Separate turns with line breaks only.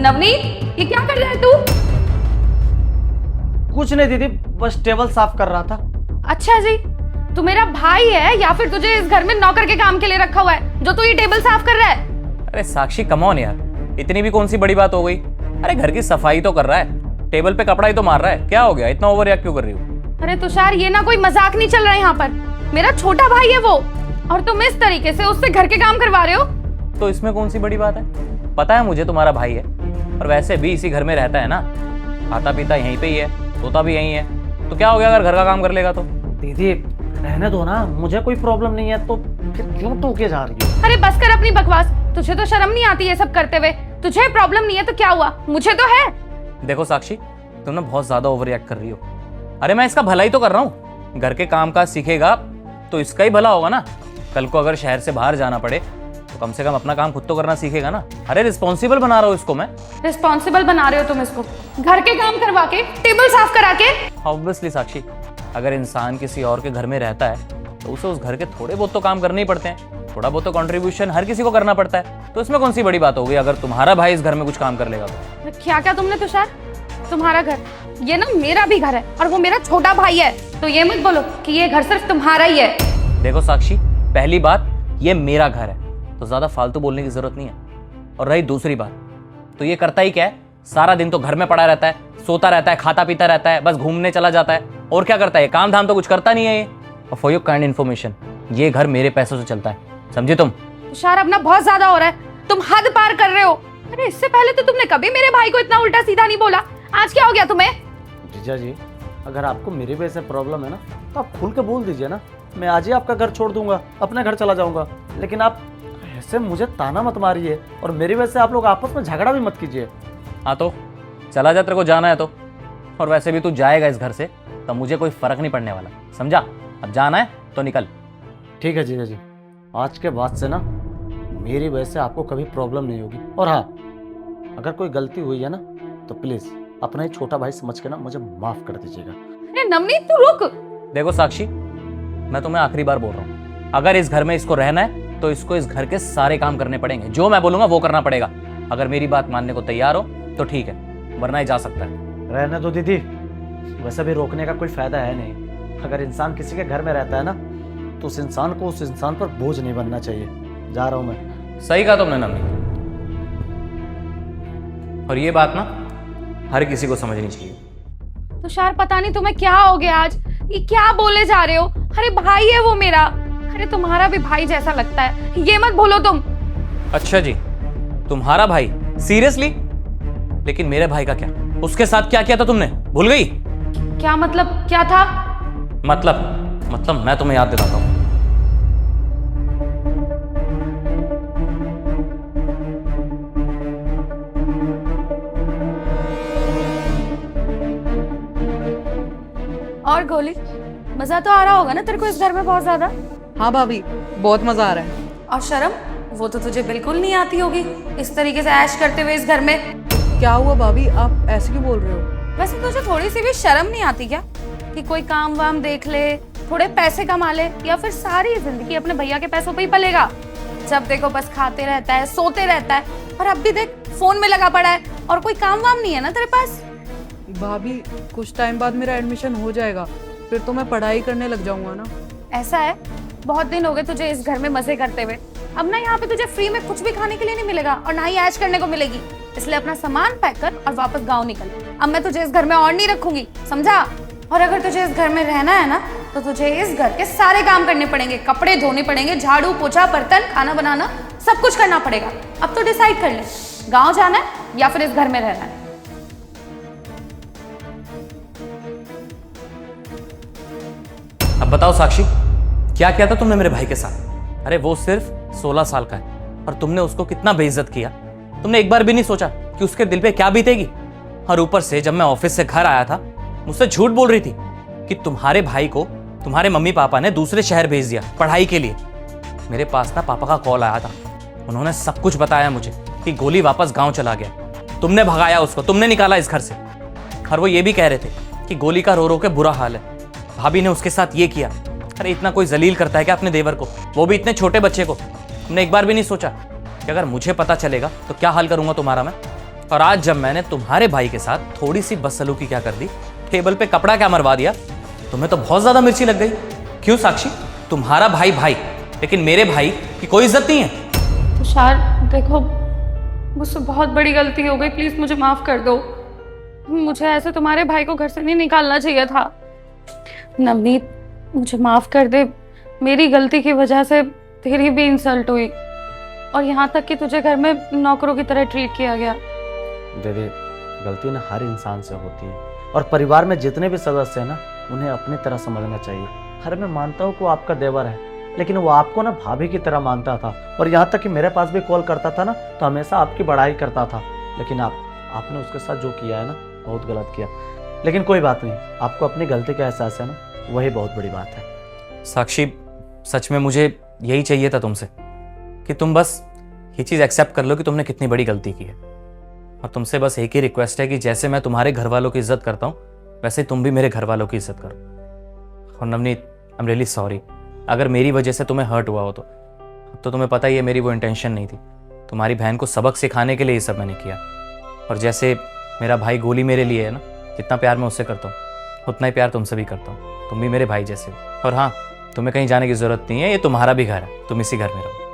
नवनीत, ये क्या कर रहा है तू?
कुछ नहीं दीदी, बस टेबल साफ कर रहा था।
अच्छा जी, तू मेरा भाई है या फिर तुझे इस घर में नौकर के काम के लिए रखा हुआ है जो तू ये टेबल साफ कर रहा है?
अरे साक्षी कम ऑन यार, इतनी भी कौन सी बड़ी बात हो गई। अरे घर की सफाई तो कर रहा है, टेबल पे कपड़ा ही तो मार रहा है, क्या हो गया, इतना ओवर रिएक्ट क्यों कर रही हो?
अरे तुषार, ये ना कोई मजाक नहीं चल रहा है यहाँ पर। मेरा छोटा भाई है वो, और तुम इस तरीके से उससे घर के काम करवा रहे हो।
तो इसमें कौन सी बड़ी बात है? पता है मुझे तुम्हारा भाई है, और वैसे भी इसी घर में रहता है ना, खाता पीता यहीं पे ही है, सोता भी यहीं है, तो क्या हो गया अगर घर का काम कर लेगा तो?
दीदी रहने दो ना, मुझे कोई प्रॉब्लम नहीं है, तो फिर क्यों टोके जा रही हो?
अरे बस कर अपनी बकवास, तुझे तो शर्म नहीं आती ये सब करते हुए। तुझे प्रॉब्लम नहीं है तो क्या हुआ, मुझे तो है।
देखो साक्षी, तुम ना बहुत ज्यादा ओवर रिएक्ट कर रही हो। अरे मैं इसका भला ही तो कर रहा हूँ, घर के काम काज सीखेगा तो इसका ही भला होगा ना। कल को अगर शहर से बाहर जाना पड़े तो कम से कम अपना काम खुद तो करना सीखेगा ना। अरे रिस्पॉन्सिबल बना रहा हूँ इसको मैं।
रिस्पॉन्सिबल बना रहे हो तुम इसको, घर के काम करवा के, टेबल साफ करा के।
ऑब्वियसली साक्षी, अगर इंसान किसी और के घर में रहता है तो उसे उस घर के थोड़े बहुत तो काम करने ही पड़ते हैं, थोड़ा बहुत तो कंट्रीब्यूशन हर किसी को करना पड़ता है। तो इसमें कौन सी बड़ी बात हो गई अगर तुम्हारा भाई इस घर में कुछ काम कर लेगा तो?
क्या क्या तुमने तुषार, तुम्हारा घर, ये ना मेरा भी घर है और वो मेरा छोटा भाई है, तो ये मत बोलो कि ये घर सिर्फ तुम्हारा ही है।
देखो साक्षी, पहली बात ये मेरा घर है तो ज्यादा फालतू बोलने की जरूरत नहीं है। और रही दूसरी बात, तो ये करता ही क्या है, सारा दिन तो घर में पड़ा रहता है, सोता रहता है, खाता पीता रहता है, बस घूमने चला जाता है, और क्या करता है, काम धाम तो कुछ करता नहीं है ये। और फॉर योर काइंड इन्फॉर्मेशन, ये घर मेरे पैसों से चलता है, समझी तुम?
तुषार अब ना बहुत ज्यादा हो रहा है, तुम हद पार कर रहे हो। अरे इससे पहले तो तुमने कभी मेरे भाई को इतना उल्टा सीधा नहीं बोला, आज क्या हो गया तुम्हें?
जीजा जी, अगर आपको मेरी वजह से प्रॉब्लम है ना तो आप खुल के बोल दीजिए ना, मैं आज ही आपका घर छोड़ दूंगा, अपने घर चला जाऊंगा। लेकिन आप ऐसे मुझे ताना मत मारिए और मेरी वजह से आप लोग आपस में झगड़ा भी मत कीजिए।
हाँ तो चला जा, तेरे को जाना है तो। और वैसे भी तू जाएगा इस घर से तो मुझे कोई फर्क नहीं पड़ने वाला, समझा? अब जाना है तो निकल।
ठीक है जीजा जी, आज के बाद से ना मेरी वजह से आपको कभी प्रॉब्लम नहीं होगी। और हाँ, अगर कोई गलती हुई है ना तो प्लीज अपना ही छोटा भाई समझ के ना मुझे माफ कर दीजिएगा।
अरे नवनीत तू रुक।
देखो साक्षी, मैं तुम्हें आखिरी बार बोल रहा हूँ, अगर इस घर में इसको रहना है तो इसको इस घर के सारे काम करने पड़ेंगे, जो मैं बोलूंगा वो करना पड़ेगा। अगर मेरी बात मानने को तैयार हो तो ठीक है, वरना ही जा सकता है।
रहने दो दीदी, वैसे भी रोकने का कोई फायदा है नहीं। अगर इंसान किसी के घर में रहता है ना तो उस इंसान को उस इंसान पर बोझ नहीं बनना चाहिए। जा रहा हूं मैं।
सही कहा तुमने नवनीत, और ये बात ना हर किसी को समझनी चाहिए।
तुषार पता नहीं तुम्हें क्या हो गया आज, ये क्या बोले जा रहे हो? अरे भाई है वो मेरा, अरे तुम्हारा भी भाई जैसा लगता है, ये मत भूलो तुम।
अच्छा जी, तुम्हारा भाई? सीरियसली? लेकिन मेरे भाई का क्या, उसके साथ क्या किया था तुमने, भूल गई?
क्या मतलब, क्या था?
मतलब मैं तुम्हें याद दिलाता हूं।
और गोली, मजा तो आ रहा होगा ना तेरे को इस घर में बहुत ज्यादा?
हाँ भाभी, बहुत मजा आ रहा है।
और शर्म, वो तो तुझे बिल्कुल नहीं आती होगी इस तरीके से ऐश करते हुए इस घर में।
क्या हुआ भाभी, आप ऐसे क्यों बोल रहे हो?
वैसे तुझे थोड़ी सी भी शर्म नहीं आती क्या कि कोई काम वाम देख ले, थोड़े पैसे कमा ले, या फिर सारी जिंदगी अपने भैया के पैसों पे ही पलेगा? जब देखो बस खाते रहता है, सोते रहता है, और अब भी देख फोन में लगा पड़ा है, और कोई काम वाम नहीं है ना तेरे पास?
भाभी कुछ टाइम बाद मेरा एडमिशन हो जाएगा, फिर तो मैं पढ़ाई करने लग जाऊंगा ना।
ऐसा है, बहुत दिन हो गए तुझे इस घर में मजे करते हुए। अब ना यहाँ पे तुझे फ्री में कुछ भी खाने के लिए नहीं मिलेगा और ना ही ऐश करने को मिलेगी, इसलिए अपना सामान पैक कर और वापस गाँव निकल। अब मैं तुझे इस घर में और नहीं रखूंगी, समझा? और अगर तुझे इस घर में रहना है ना तो तुझे इस घर के सारे काम करने पड़ेंगे, कपड़े धोने पड़ेंगे, झाड़ू पोछा बर्तन खाना बनाना सब कुछ करना पड़ेगा। अब तो डिसाइड कर ले, गाँव जाना है या फिर इस घर में रहना है।
अब बताओ साक्षी, क्या किया था तुमने मेरे भाई के साथ? अरे वो सिर्फ 16 साल का है और तुमने उसको कितना बेइज्जत किया। तुमने एक बार भी नहीं सोचा कि उसके दिल पे क्या बीतेगी। और ऊपर से जब मैं ऑफिस से घर आया था, मुझसे झूठ बोल रही थी कि तुम्हारे भाई को तुम्हारे मम्मी पापा ने दूसरे शहर भेज दिया पढ़ाई के लिए। मेरे पास ना पापा का कॉल आया था, उन्होंने सब कुछ बताया मुझे कि गोली वापस गाँव चला गया, तुमने भगाया उसको, तुमने निकाला इस घर से। और वो ये भी कह रहे थे कि गोली का रो रो के बुरा हाल है, भाभी ने उसके साथ ये किया। अरे इतना कोई जलील करता है क्या अपने देवर को, वो भी इतने छोटे बच्चे को? तुमने एक बार भी नहीं सोचा कि अगर मुझे पता चलेगा तो क्या हाल करूंगा तुम्हारा मैं? और आज जब मैंने तुम्हारे भाई के साथ थोड़ी सी बदसलूकी क्या कर दी, टेबल पे कपड़ा क्या मरवा दिया, तुम्हें तो बहुत ज्यादा मिर्ची लग गई। क्यों साक्षी? तुम्हारा भाई भाई, लेकिन मेरे भाई की कोई इज्जत नहीं है।
तुषार देखो, मुझसे बहुत बड़ी गलती हो गई, प्लीज मुझे माफ कर दो। मुझे ऐसे तुम्हारे भाई को घर से नहीं निकालना चाहिए था। नवनीत मुझे माफ कर दे, मेरी गलती की वजह से तेरी भी इंसल्ट हुई और यहाँ तक कि तुझे घर में नौकरों की तरह ट्रीट किया गया।
दीदी, गलती ना हर इंसान से होती है और परिवार में जितने भी सदस्य हैं ना, उन्हें अपनी तरह समझना चाहिए। हर मैं मानता हूँ कि वो आपका देवर है, लेकिन वो आपको ना भाभी की तरह मानता था और यहाँ तक कि मेरे पास भी कॉल करता था ना तो हमेशा आपकी बड़ाई करता था। लेकिन आपने उसके साथ जो किया है ना, बहुत गलत किया। लेकिन कोई बात नहीं, आपको अपनी गलती का एहसास है ना, वही बहुत बड़ी बात है।
साक्षी, सच में मुझे यही चाहिए था तुमसे कि तुम बस ये चीज़ एक्सेप्ट कर लो कि तुमने कितनी बड़ी गलती की है। और तुमसे बस एक ही रिक्वेस्ट है कि जैसे मैं तुम्हारे घर वालों की इज्जत करता हूँ, वैसे ही तुम भी मेरे घर वालों की इज्जत करो। और Navneet, I am really sorry अगर मेरी वजह से तुम्हें हर्ट हुआ हो तो तुम्हें पता ही है मेरी वो इंटेंशन नहीं थी। तुम्हारी बहन को सबक सिखाने के लिए ये सब मैंने किया। और जैसे मेरा भाई गोली मेरे लिए है ना, जितना प्यार मैं उससे करता हूँ उतना ही प्यार तुमसे भी करता हूँ। तुम भी मेरे भाई जैसे हो। और हाँ, तुम्हें कहीं जाने की ज़रूरत नहीं है, ये तुम्हारा भी घर है, तुम इसी घर में रहो।